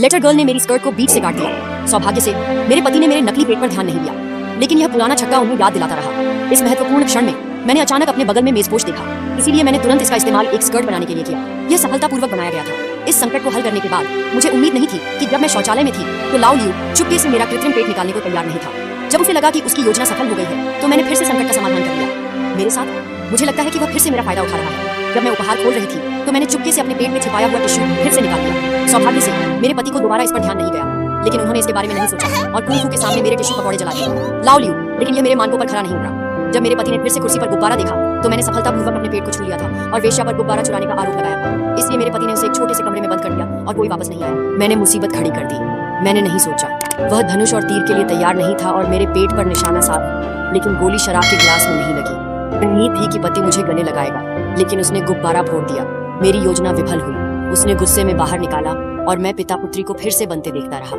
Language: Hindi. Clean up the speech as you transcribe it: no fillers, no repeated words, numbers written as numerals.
लेटर गर्ल ने मेरी स्कर्ट को बीच से काट दिया। सौभाग्य से मेरे पति ने मेरे नकली पेट पर ध्यान नहीं दिया, लेकिन यह पुराना छक्का उन्हें याद दिलाता रहा। इस महत्वपूर्ण क्षण में मैंने अचानक अपने बगल में मेजपोश देखा, इसीलिए मैंने तुरंत इसका इस्तेमाल एक स्कर्ट बनाने के लिए किया। यह सफलतापूर्वक बनाया गया था। इस संकट को हल करने के बाद मुझे उम्मीद नहीं थी कि जब मैं शौचालय में थी तो लाओ लियू चुपके से मेरा कृत्रिम पेट निकालने को तैयार नहीं था। जब उसे लगा कि उसकी योजना सफल हो गई है तो मैंने फिर से संकट का समाधान कर लिया। मेरे साथ मुझे लगता है कि वह फिर से मेरा फायदा उठा रहा है। जब मैं उपहार खोल रही थी तो मैंने चुपके से अपने पेट में छिपाया हुआ टिश्यू फिर से निकाल लिया। सौभाग्य से मेरे पति को दोबारा इस पर ध्यान नहीं गया, लेकिन उन्होंने इसके बारे में नहीं सोचा और कुंफू के सामने मेरे टिश्यू पकौड़े जला दिए। लाओ लियू, लेकिन यह मेरे मानकों पर खरा नहीं उतरा। जब मेरे पति ने फिर से कुर्सी पर गुब्बारा देखा तो मैंने सफलतापूर्वक अपने पेट को छू लिया था और वेश्या पर गुब्बारा चुराने का आरोप लगाया। इसलिए मेरे पति ने उसे एक छोटे से कमरे में बंद कर दिया और कोई वापस नहीं आया। मैंने मुसीबत खड़ी कर दी। मैंने नहीं सोचा, वह धनुष और तीर के लिए तैयार नहीं था और मेरे पेट पर निशाना साधा, लेकिन गोली शराब के गिलास में नहीं लगी। उम्मीद थी कि पति मुझे गले लगाएगा, लेकिन उसने गुब्बारा फोड़ दिया। मेरी योजना विफल हुई। उसने गुस्से में बाहर निकाला और मैं पिता पुत्री को फिर से बनते देखता रहा।